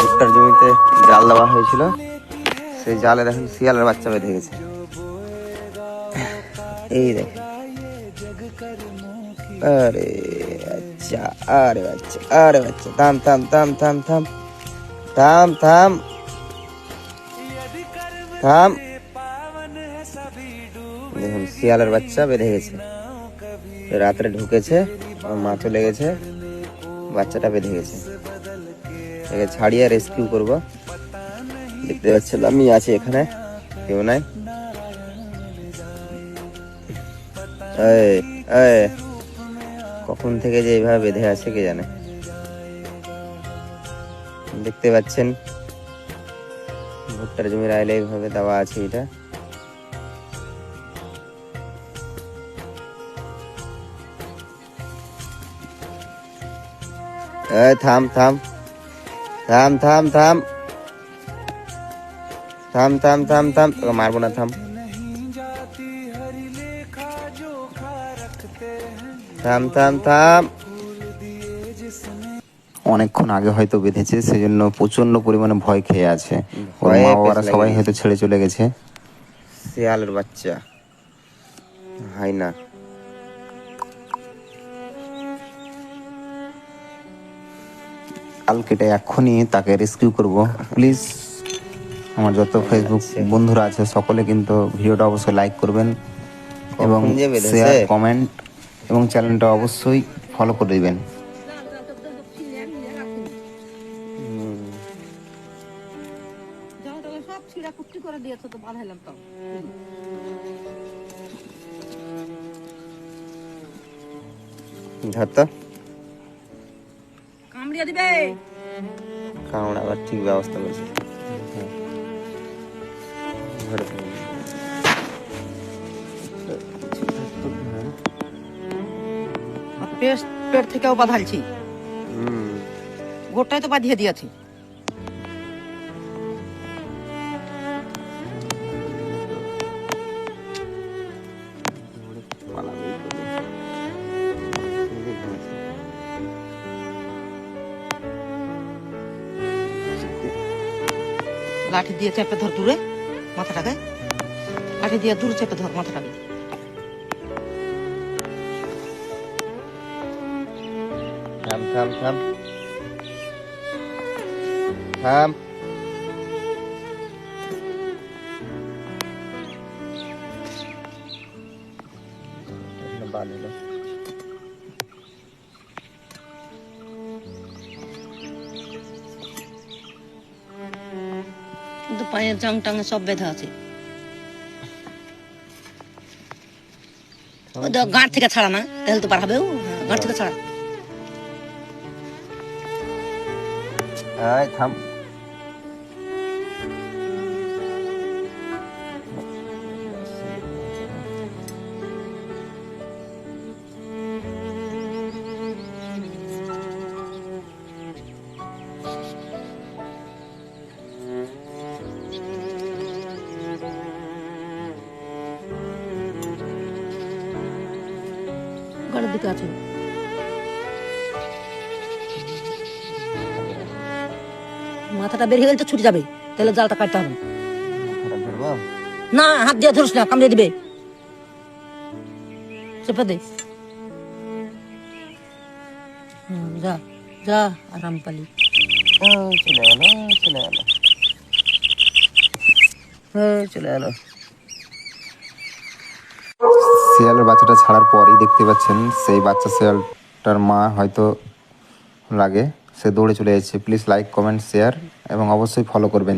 ভুট্টার জমিতে জাল দেওয়া হয়েছিল, সেই জালে দেখেন শিয়ালের বাচ্চা বেঁধে গেছে। এই দেখেন, আরে আচ্ছা, আরে আচ্ছা, আরে আচ্ছা, থাম থাম থাম থাম থাম থাম থাম থাম। দেখুন শিয়ালের বাচ্চা বেঁধে গেছে, রাত্রে ঢুকেছে, মা চলে গেছে, বাচ্চাটা বেঁধে গেছে। একে ছাড়িয়ে রেস্কিউ করবো। দেখতে পাচ্ছেন আমি আছি এখানে, কেউ নাই। কখন থেকে যে এইভাবে বেঁধে আছে কে জানে। দেখতে পাচ্ছেন ভুট্টার জমির আইলে এইভাবে দেওয়া আছে এটা। থাম থাম থাম থাম থাম থাম থাম থাম থাম, তোকে মারবো না, থাম থাম থাম থাম। অনেকক্ষণ আগে হয়তো বেঁধেছে, সেজন্য প্রচন্ড পরিমাণে ভয় খেয়ে আছে। ওর মা বাবারা সবাই হয়তো ছেড়ে চলে গেছে। শিয়ালের বাচ্চা, হাই না। কালকেটে এক্ষুনি তাকে রেস্কিউ করব। প্লিজ আমার যত ফেসবুক বন্ধুরা আছে সকলে কিন্তু ভিডিওটা অবশ্যই লাইক করবেন এবং শেয়ার, কমেন্ট এবং চ্যানেলটা অবশ্যই ফলো করে দিবেন। কামড়িয়ে দিবে, কামড়াবার ঠিক ব্যবস্থা করেছে। পেট থেকেও বাঁধালছি, গোটাই তো বাঁধিয়ে দিয়েছি। লাঠি দিয়ে চেপে ধর দূরে মাথাটাকে, লাঠি দিয়ে দূরে চেপে ধর মাথাটাকে। থাম থাম থাম থাম। কিন্তু পায়ের জাং টাঙে সব বেঁধা আছে। গাঁট থেকে ছাড়া না, তাহলে তো পার হবে। গাঁট থেকে ছাড়া। থাম। গাড়ির দিকে আছে, মাথাটা বেরিয়ে গেলে তো ছুটে যাবে, তাহলে জালটা কাটতে হবে না। হাত দিয়ে ধরিস না, কামড়ে দিবে। চেপে দে, যা যা আরাম পালি। চলে গেল, চলে গেল, চলে গেল। শিয়ালের বাচ্চাটা ছাড়ার পরই দেখতে পাচ্ছেন সেই বাচ্চা শিয়ালটার মা হয়তো লাগে, সে দৌড়ে চলে যাচ্ছে। প্লিজ লাইক, কমেন্ট, শেয়ার এবং অবশ্যই ফলো করবেন।